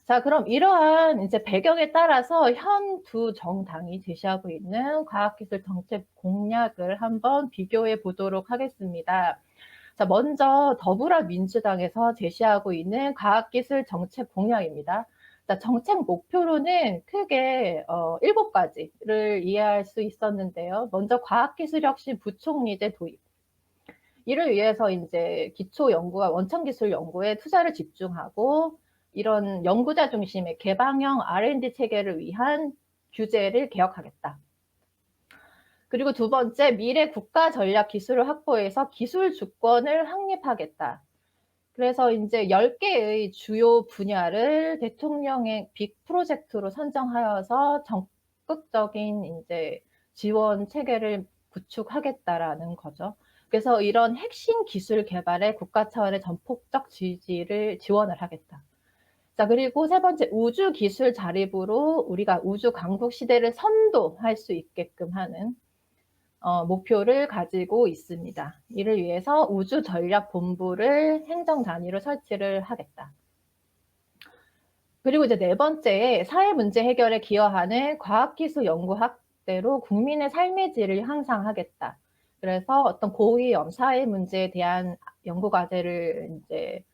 자, 그럼 이러한 이제 배경에 따라서 현 두 정당이 제시하고 있는 과학기술 정책 공약을 한번 비교해 보도록 하겠습니다. 자, 먼저 더불어민주당에서 제시하고 있는 과학기술 정책 공약입니다. 자, 정책 목표로는 크게 7가지를 이해할 수 있었는데요. 먼저 과학기술혁신 부총리제 도입. 이를 위해서 이제 기초연구와 원천기술 연구에 투자를 집중하고 이런 연구자 중심의 개방형 R&D 체계를 위한 규제를 개혁하겠다. 그리고 두 번째, 미래 국가 전략 기술을 확보해서 기술 주권을 확립하겠다. 그래서 이제 10개의 주요 분야를 대통령의 빅 프로젝트로 선정하여서 적극적인 이제 지원 체계를 구축하겠다라는 거죠. 그래서 이런 핵심 기술 개발에 국가 차원의 전폭적 지지를 지원을 하겠다. 자, 그리고 세 번째, 우주 기술 자립으로 우리가 우주 강국 시대를 선도할 수 있게끔 하는 목표를 가지고 있습니다. 이를 위해서 우주전략본부를 행정 단위로 설치를 하겠다. 그리고 이제 네 번째, 사회 문제 해결에 기여하는 과학기술 연구 확대로 국민의 삶의 질을 향상하겠다. 그래서 어떤 고위험 사회 문제에 대한 연구 과제를 이제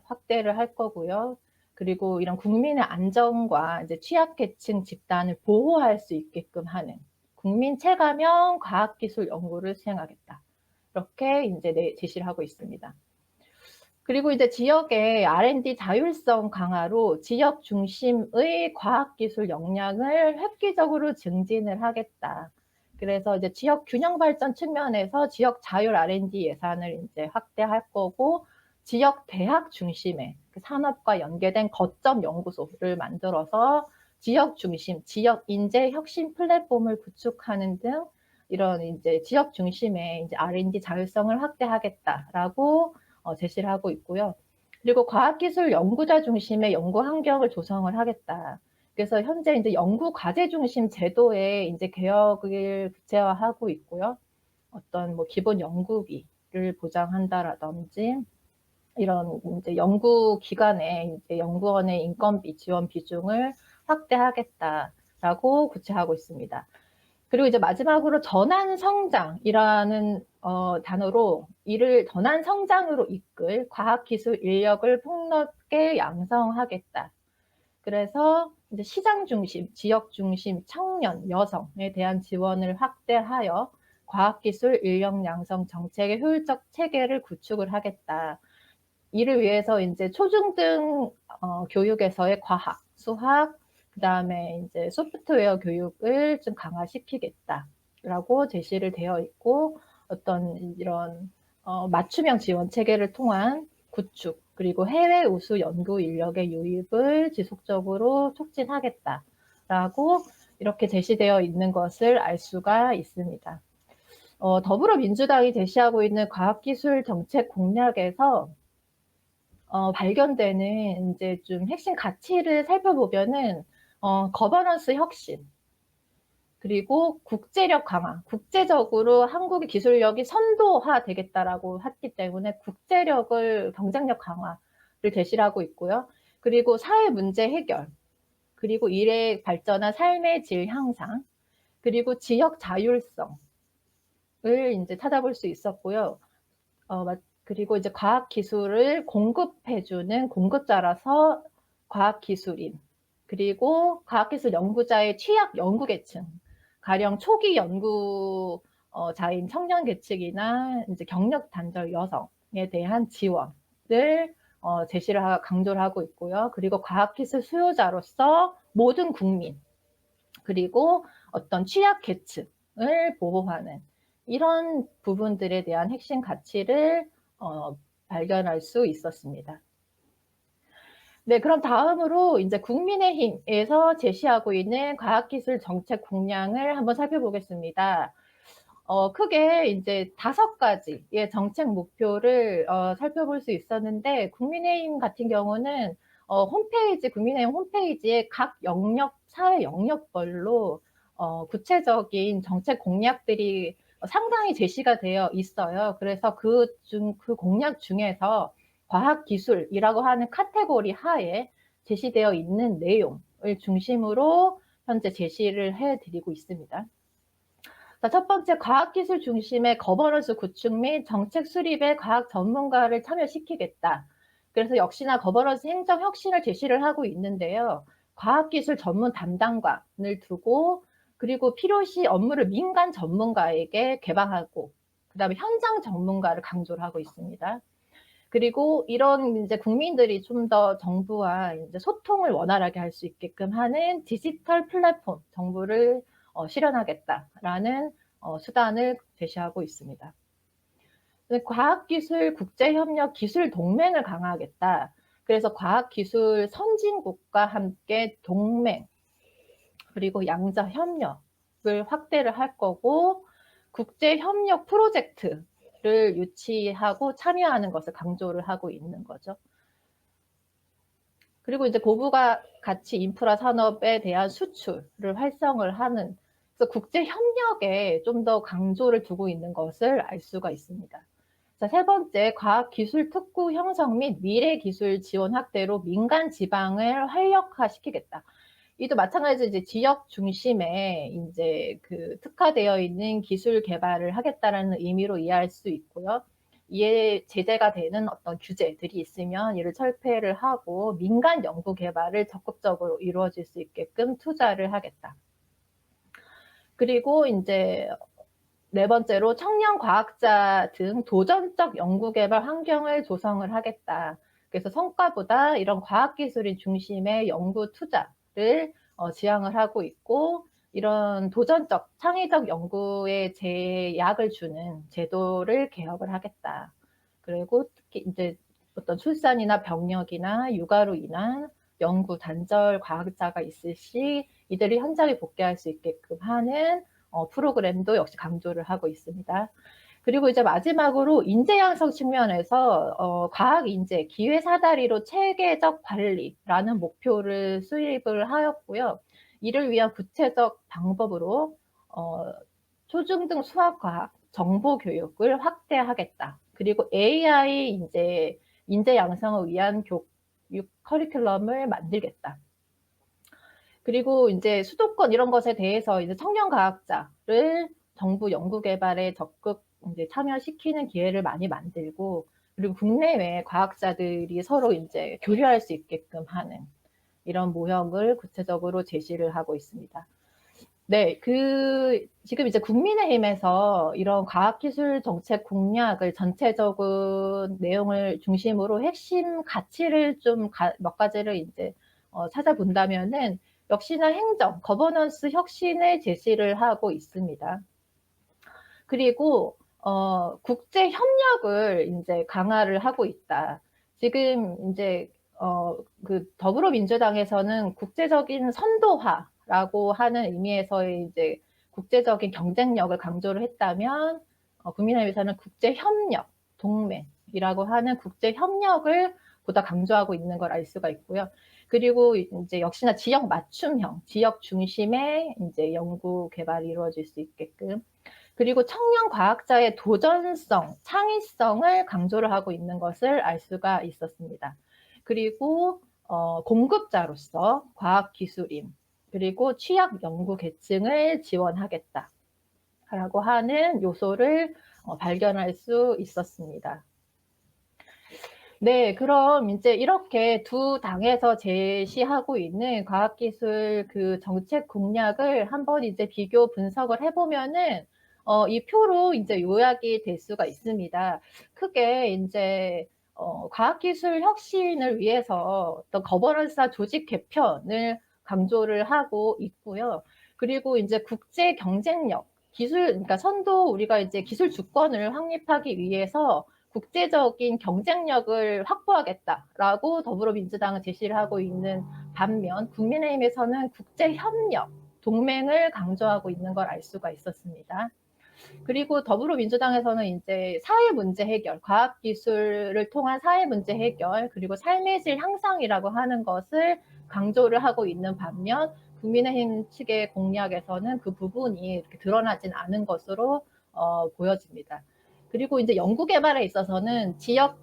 확대를 할 거고요. 그리고 이런 국민의 안전과 이제 취약계층 집단을 보호할 수 있게끔 하는 국민 체감형 과학기술 연구를 수행하겠다. 이렇게 이제 제시를 하고 있습니다. 그리고 이제 지역의 R&D 자율성 강화로 지역 중심의 과학기술 역량을 획기적으로 증진을 하겠다. 그래서 이제 지역 균형 발전 측면에서 지역 자율 R&D 예산을 이제 확대할 거고, 지역 대학 중심의 산업과 연계된 거점 연구소를 만들어서 지역 중심, 지역 인재 혁신 플랫폼을 구축하는 등 이런 이제 지역 중심의 이제 R&D 자율성을 확대하겠다라고 제시를 하고 있고요. 그리고 과학기술 연구자 중심의 연구 환경을 조성을 하겠다. 그래서 현재 이제 연구 과제 중심 제도에 이제 개혁을 구체화하고 있고요. 어떤 뭐 기본 연구비를 보장한다라든지 이런 이제 연구 기관의 이제 연구원의 인건비 지원 비중을 확대하겠다라고 구체하고 있습니다. 그리고 이제 마지막으로 전환 성장이라는 단어로 이를 전환 성장으로 이끌 과학기술 인력을 폭넓게 양성하겠다. 그래서 이제 시장 중심, 지역 중심, 청년, 여성에 대한 지원을 확대하여 과학기술 인력 양성 정책의 효율적 체계를 구축을 하겠다. 이를 위해서 이제 초중등 교육에서의 과학, 수학, 그다음에 이제 소프트웨어 교육을 좀 강화시키겠다라고 제시를 되어 있고, 어떤 이런 맞춤형 지원 체계를 통한 구축, 그리고 해외 우수 연구 인력의 유입을 지속적으로 촉진하겠다라고 이렇게 제시되어 있는 것을 알 수가 있습니다. 더불어민주당이 제시하고 있는 과학기술 정책 공약에서 발견되는 이제 좀 핵심 가치를 살펴보면은 거버넌스 혁신, 그리고 국제력 강화, 국제적으로 한국의 기술력이 선도화 되겠다라고 했기 때문에 국제력을 경쟁력 강화를 제시를 하고 있고요. 그리고 사회 문제 해결, 그리고 일에 발전한 삶의 질 향상, 그리고 지역 자율성을 이제 찾아볼 수 있었고요. 그리고 이제 과학기술을 공급해주는 공급자라서 과학기술인, 그리고 과학기술 연구자의 취약 연구계층, 가령 초기 연구자인 청년계층이나 이제 경력 단절 여성에 대한 지원을 제시를 강조를 하고 있고요. 그리고 과학기술 수요자로서 모든 국민, 그리고 어떤 취약계층을 보호하는 이런 부분들에 대한 핵심 가치를 발견할 수 있었습니다. 네, 그럼 다음으로 이제 국민의힘에서 제시하고 있는 과학기술 정책 공약을 한번 살펴보겠습니다. 크게 이제 5가지의 정책 목표를 살펴볼 수 있었는데, 국민의힘 같은 경우는 국민의힘 홈페이지에 각 영역, 사회 영역별로 구체적인 정책 공약들이 상당히 제시가 되어 있어요. 그래서 그 공약 중에서 과학기술이라고 하는 카테고리 하에 제시되어 있는 내용을 중심으로 현재 제시를 해드리고 있습니다. 자, 첫 번째, 과학기술 중심의 거버넌스 구축 및 정책 수립에 과학 전문가를 참여시키겠다. 그래서 역시나 거버넌스 행정 혁신을 제시를 하고 있는데요. 과학기술 전문 담당관을 두고, 그리고 필요시 업무를 민간 전문가에게 개방하고, 그 다음에 현장 전문가를 강조를 하고 있습니다. 그리고 이런 이제 국민들이 좀 더 정부와 이제 소통을 원활하게 할 수 있게끔 하는 디지털 플랫폼 정부를 실현하겠다라는 수단을 제시하고 있습니다. 과학기술 국제협력 기술 동맹을 강화하겠다. 그래서 과학기술 선진국과 함께 동맹, 그리고 양자 협력을 확대를 할 거고, 국제협력 프로젝트를 유치하고 참여하는 것을 강조를 하고 있는 거죠. 그리고 이제 고부가 가치 인프라 산업에 대한 수출을 활성을 하는, 그래서 국제 협력에 좀 더 강조를 두고 있는 것을 알 수가 있습니다. 자, 세 번째, 과학기술 특구 형성 및 미래기술 지원 확대로 민간 지방을 활력화시키겠다. 이도 마찬가지로 이제 지역 중심에 이제 그 특화되어 있는 기술 개발을 하겠다라는 의미로 이해할 수 있고요. 이에 제재가 되는 어떤 규제들이 있으면 이를 철폐를 하고 민간 연구 개발을 적극적으로 이루어질 수 있게끔 투자를 하겠다. 그리고 이제 네 번째로 청년 과학자 등 도전적 연구 개발 환경을 조성을 하겠다. 그래서 성과보다 이런 과학기술인 중심의 연구 투자를 지향을 하고 있고, 이런 도전적, 창의적 연구에 제약을 주는 제도를 개혁을 하겠다. 그리고 특히 이제 어떤 출산이나 병력이나 육아로 인한 연구 단절 과학자가 있을 시 이들이 현장에 복귀할 수 있게끔 하는 프로그램도 역시 강조를 하고 있습니다. 그리고 이제 마지막으로 인재 양성 측면에서 과학 인재 기회 사다리로 체계적 관리라는 목표를 수립을 하였고요. 이를 위한 구체적 방법으로 초중등 수학 과학 정보 교육을 확대하겠다. 그리고 AI 인재 양성을 위한 교육 커리큘럼을 만들겠다. 그리고 이제 수도권 이런 것에 대해서 이제 청년 과학자를 정부 연구 개발에 적극 이제 참여시키는 기회를 많이 만들고, 그리고 국내외 과학자들이 서로 이제 교류할 수 있게끔 하는 이런 모형을 구체적으로 제시를 하고 있습니다. 네, 지금 이제 국민의힘에서 이런 과학기술 정책 공약을 전체적인 내용을 중심으로 핵심 가치를 좀 몇 가지를 이제 찾아본다면은 역시나 행정, 거버넌스 혁신을 제시를 하고 있습니다. 그리고 국제 협력을 이제 강화를 하고 있다. 지금 이제 그 더불어민주당에서는 국제적인 선도화라고 하는 의미에서의 이제 국제적인 경쟁력을 강조를 했다면, 국민의힘에서는 국제 협력, 동맹이라고 하는 국제 협력을 보다 강조하고 있는 걸 알 수가 있고요. 그리고 이제 역시나 지역 맞춤형, 지역 중심의 이제 연구 개발이 이루어질 수 있게끔, 그리고 청년 과학자의 도전성, 창의성을 강조를 하고 있는 것을 알 수가 있었습니다. 그리고 공급자로서 과학기술인, 그리고 취약 연구 계층을 지원하겠다 라고 하는 요소를 발견할 수 있었습니다. 네, 그럼 이제 이렇게 두 당에서 제시하고 있는 과학기술 그 정책 공약을 한번 이제 비교 분석을 해보면은 이 표로 이제 요약이 될 수가 있습니다. 크게 이제 과학기술 혁신을 위해서 어떤 거버넌스와 조직 개편을 강조를 하고 있고요. 그리고 이제 국제 경쟁력, 그러니까 우리가 이제 기술 주권을 확립하기 위해서 국제적인 경쟁력을 확보하겠다라고 더불어민주당은 제시를 하고 있는 반면, 국민의힘에서는 국제협력, 동맹을 강조하고 있는 걸 알 수가 있었습니다. 그리고 더불어민주당에서는 이제 사회 문제 해결, 과학기술을 통한 사회 문제 해결, 그리고 삶의 질 향상이라고 하는 것을 강조를 하고 있는 반면, 국민의힘 측의 공약에서는 그 부분이 이렇게 드러나진 않은 것으로 보여집니다. 그리고 이제 연구 개발에 있어서는 지역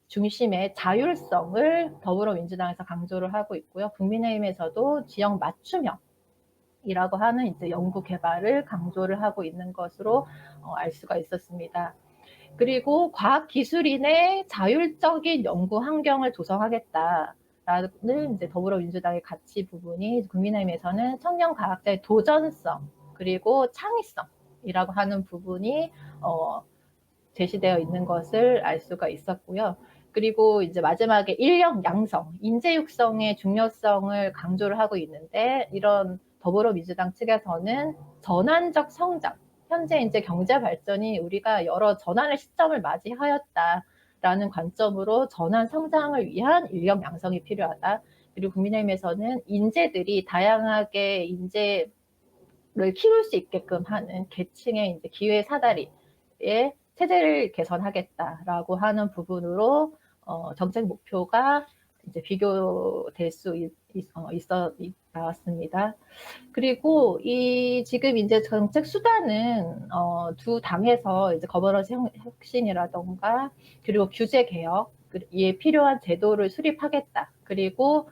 중심의 자율성을 더불어민주당에서 강조를 하고 있고요. 국민의힘에서도 지역 맞춤형이라고 하는 이제 연구 개발을 강조를 하고 있는 것으로 알 수가 있었습니다. 그리고 과학기술인의 자율적인 연구 환경을 조성하겠다라는 이제 더불어민주당의 가치 부분이 국민의힘에서는 청년 과학자의 도전성 그리고 창의성이라고 하는 부분이 제시되어 있는 것을 알 수가 있었고요. 그리고 이제 마지막에 인력 양성, 인재 육성의 중요성을 강조를 하고 있는데 이런 더불어민주당 측에서는 전환적 성장, 현재 이제 경제 발전이 우리가 여러 전환의 시점을 맞이하였다라는 관점으로 전환 성장을 위한 인력 양성이 필요하다. 그리고 국민의힘에서는 인재들이 다양하게 인재를 키울 수 있게끔 하는 계층의 이제 기회 사다리에 체제를 개선하겠다라고 하는 부분으로 정책 목표가 이제 비교될 수 나왔습니다. 그리고 이 지금 이제 정책 수단은 두 당에서 이제 거버넌스 혁신이라던가 그리고 규제 개혁에 필요한 제도를 수립하겠다. 그리고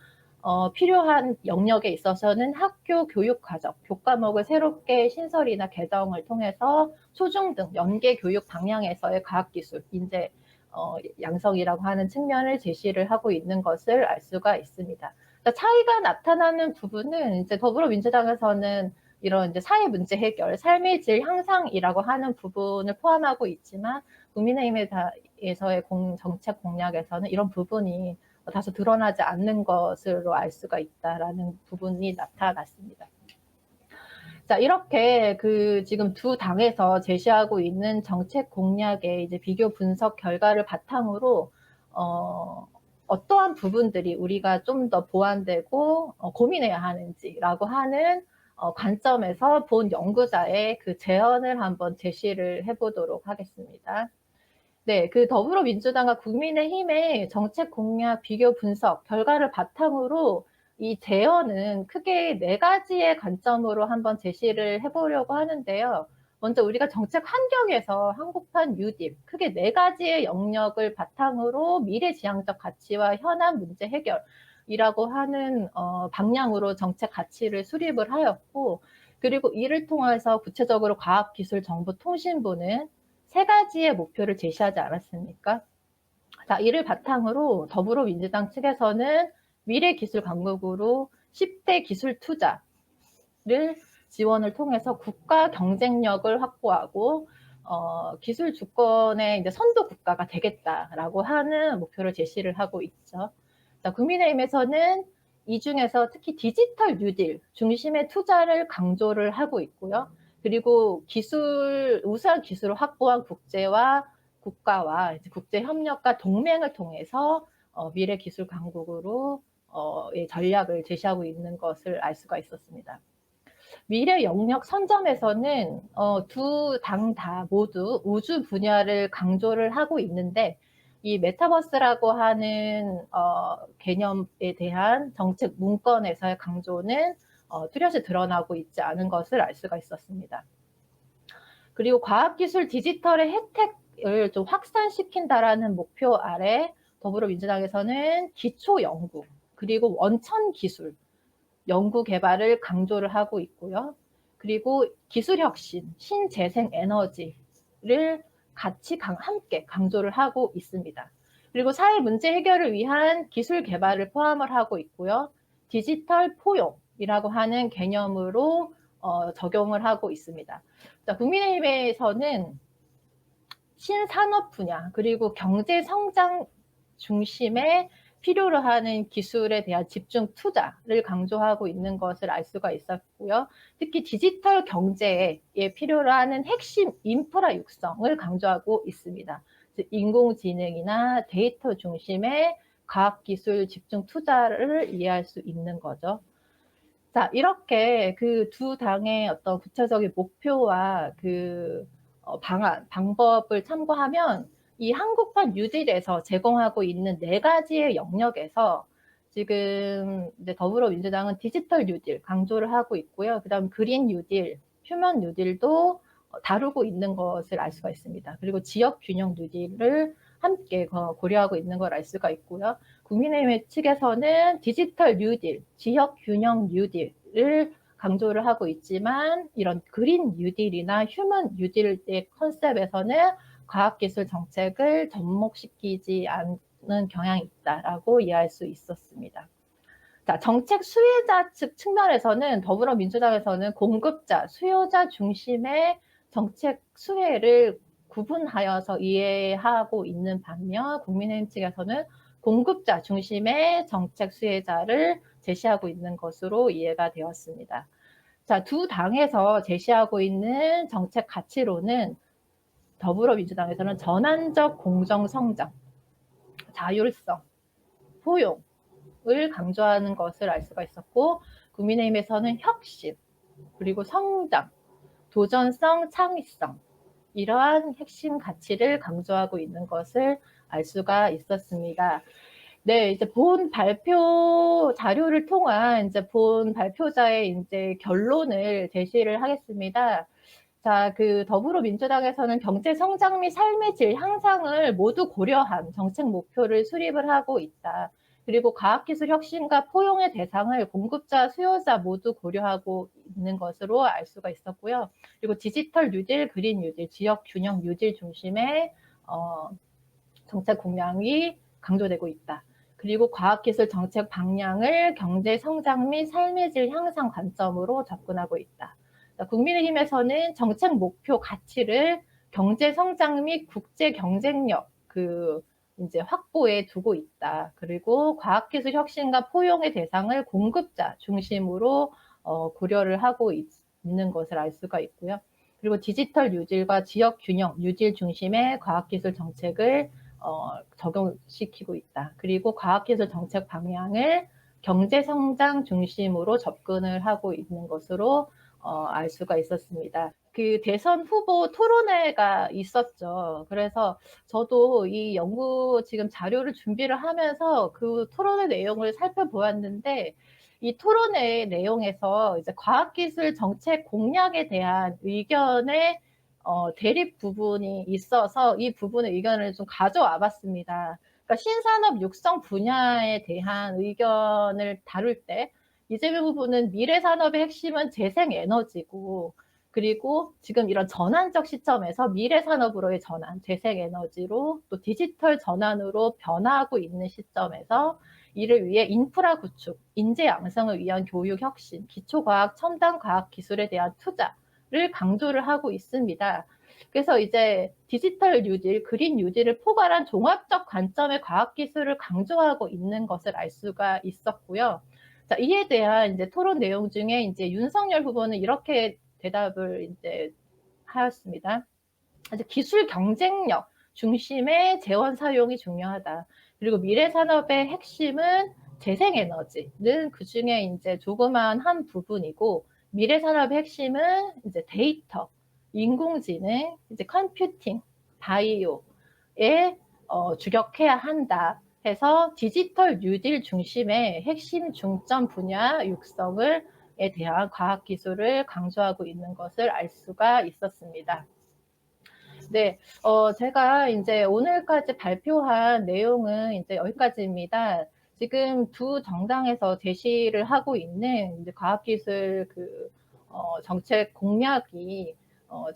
필요한 영역에 있어서는 학교 교육 과정, 교과목을 새롭게 신설이나 개정을 통해서 초중등 연계 교육 방향에서의 과학기술, 인재 양성이라고 하는 측면을 제시를 하고 있는 것을 알 수가 있습니다. 차이가 나타나는 부분은 이제 더불어민주당에서는 이런 이제 사회 문제 해결, 삶의 질 향상이라고 하는 부분을 포함하고 있지만 국민의힘에서의 정책 공약에서는 이런 부분이 다소 드러나지 않는 것으로 알 수가 있다라는 부분이 나타났습니다. 자, 이렇게 지금 두 당에서 제시하고 있는 정책 공약의 이제 비교 분석 결과를 바탕으로 어떠한 부분들이 우리가 좀 더 보완되고 고민해야 하는지라고 하는 관점에서 본 연구자의 그 제언을 한번 제시를 해보도록 하겠습니다. 네, 더불어민주당과 국민의힘의 정책 공약 비교 분석 결과를 바탕으로 이 제언은 크게 4가지의 관점으로 한번 제시를 해보려고 하는데요. 먼저 우리가 정책 환경에서 한국판 뉴딜, 크게 4가지의 영역을 바탕으로 미래지향적 가치와 현안 문제 해결이라고 하는 방향으로 정책 가치를 수립을 하였고, 그리고 이를 통해서 구체적으로 과학기술정보통신부는 3가지의 목표를 제시하지 않았습니까? 자, 이를 바탕으로 더불어민주당 측에서는 미래기술 강국으로 10대 기술 투자를 지원을 통해서 국가 경쟁력을 확보하고 기술 주권의 이제 선도 국가가 되겠다라고 하는 목표를 제시를 하고 있죠. 자, 국민의힘에서는 이 중에서 특히 디지털 뉴딜 중심의 투자를 강조를 하고 있고요. 그리고 우수한 기술을 확보한 국가와 이제 국제 협력과 동맹을 통해서 미래 기술 강국으로 전략을 제시하고 있는 것을 알 수가 있었습니다. 미래 영역 선점에서는 두 당 다 모두 우주 분야를 강조를 하고 있는데 이 메타버스라고 하는 개념에 대한 정책 문건에서의 강조는 뚜렷이 드러나고 있지 않은 것을 알 수가 있었습니다. 그리고 과학기술 디지털의 혜택을 좀 확산시킨다라는 목표 아래 더불어민주당에서는 기초연구 그리고 원천기술 연구 개발을 강조를 하고 있고요. 그리고 기술혁신, 신재생에너지를 같이 함께 강조를 하고 있습니다. 그리고 사회 문제 해결을 위한 기술 개발을 포함을 하고 있고요. 디지털 포용이라고 하는 개념으로 적용을 하고 있습니다. 자, 국민의힘에서는 신산업 분야 그리고 경제 성장 중심의 필요로 하는 기술에 대한 집중 투자를 강조하고 있는 것을 알 수가 있었고요. 특히 디지털 경제에 필요로 하는 핵심 인프라 육성을 강조하고 있습니다. 즉 인공지능이나 데이터 중심의 과학기술 집중 투자를 이해할 수 있는 거죠. 자, 이렇게 두 당의 어떤 구체적인 목표와 방법을 참고하면 이 한국판 뉴딜에서 제공하고 있는 4가지의 영역에서 지금 이제 더불어민주당은 디지털 뉴딜 강조를 하고 있고요. 그다음 그린 뉴딜, 휴먼 뉴딜도 다루고 있는 것을 알 수가 있습니다. 그리고 지역 균형 뉴딜을 함께 고려하고 있는 걸 알 수가 있고요. 국민의힘 측에서는 디지털 뉴딜, 지역 균형 뉴딜을 강조를 하고 있지만 이런 그린 뉴딜이나 휴먼 뉴딜의 컨셉에서는 과학기술 정책을 접목시키지 않는 경향이 있다라고 이해할 수 있었습니다. 자, 정책 수혜자 측 측면에서는 더불어민주당에서는 공급자, 수요자 중심의 정책 수혜를 구분하여서 이해하고 있는 반면 국민의힘 측에서는 공급자 중심의 정책 수혜자를 제시하고 있는 것으로 이해가 되었습니다. 자, 두 당에서 제시하고 있는 정책 가치로는 더불어민주당에서는 전환적 공정성장, 자율성, 포용을 강조하는 것을 알 수가 있었고 국민의힘에서는 혁신, 그리고 성장, 도전성, 창의성 이러한 핵심 가치를 강조하고 있는 것을 알 수가 있었습니다. 네, 이제 본 발표 자료를 통한 이제 본 발표자의 이제 결론을 제시를 하겠습니다. 자, 더불어민주당에서는 경제 성장 및 삶의 질 향상을 모두 고려한 정책 목표를 수립을 하고 있다. 그리고 과학기술 혁신과 포용의 대상을 공급자, 수요자 모두 고려하고 있는 것으로 알 수가 있었고요. 그리고 디지털 뉴딜, 그린 뉴딜, 지역 균형 뉴딜 중심의 정책 공약이 강조되고 있다. 그리고 과학기술 정책 방향을 경제 성장 및 삶의 질 향상 관점으로 접근하고 있다. 국민의힘에서는 정책 목표 가치를 경제 성장 및 국제 경쟁력 이제 확보에 두고 있다. 그리고 과학기술 혁신과 포용의 대상을 공급자 중심으로 고려를 하고 있는 것을 알 수가 있고요. 그리고 디지털 뉴딜과 지역 균형 뉴딜 중심의 과학기술 정책을 적용시키고 있다. 그리고 과학기술 정책 방향을 경제성장 중심으로 접근을 하고 있는 것으로 알 수가 있었습니다. 대선 후보 토론회가 있었죠. 그래서 저도 이 연구 지금 자료를 준비를 하면서 그 토론회 내용을 살펴보았는데 이 토론회 내용에서 이제 과학기술 정책 공약에 대한 의견의 대립 부분이 있어서 이 부분의 의견을 좀 가져와 봤습니다. 그러니까 신산업 육성 분야에 대한 의견을 다룰 때 이재명 후보는 미래 산업의 핵심은 재생에너지고 그리고 지금 이런 전환적 시점에서 미래 산업으로의 전환, 재생에너지로 또 디지털 전환으로 변화하고 있는 시점에서 이를 위해 인프라 구축, 인재 양성을 위한 교육 혁신, 기초과학, 첨단 과학 기술에 대한 투자를 강조를 하고 있습니다. 그래서 이제 디지털 뉴딜, 그린 뉴딜을 포괄한 종합적 관점의 과학기술을 강조하고 있는 것을 알 수가 있었고요. 자, 이에 대한 이제 토론 내용 중에 이제 윤석열 후보는 이렇게 대답을 이제 하였습니다. 기술 경쟁력 중심의 재원 사용이 중요하다. 그리고 미래 산업의 핵심은 재생에너지는 그 중에 이제 조그만 한 부분이고 미래 산업의 핵심은 이제 데이터, 인공지능, 이제 컴퓨팅, 바이오에 주력해야 한다. 해서 디지털 뉴딜 중심의 핵심 중점 분야 육성에 대한 과학기술을 강조하고 있는 것을 알 수가 있었습니다. 네, 제가 이제 오늘까지 발표한 내용은 이제 여기까지입니다. 지금 두 정당에서 제시를 하고 있는 이제 과학기술 정책 공약이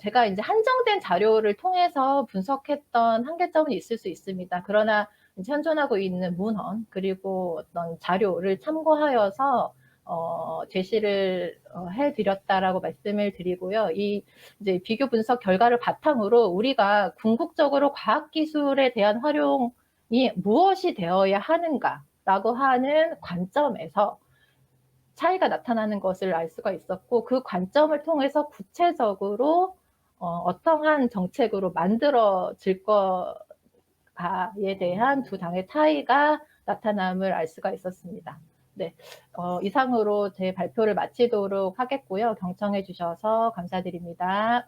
제가 이제 한정된 자료를 통해서 분석했던 한계점은 있을 수 있습니다. 그러나 현존하고 있는 문헌 그리고 어떤 자료를 참고하여서 제시를 해드렸다라고 말씀을 드리고요. 이 이제 비교 분석 결과를 바탕으로 우리가 궁극적으로 과학기술에 대한 활용이 무엇이 되어야 하는가라고 하는 관점에서 차이가 나타나는 것을 알 수가 있었고 그 관점을 통해서 구체적으로 어떠한 정책으로 만들어질 것가에 대한 두 당의 차이가 나타남을 알 수가 있었습니다. 네, 이상으로 제 발표를 마치도록 하겠고요. 경청해 주셔서 감사드립니다.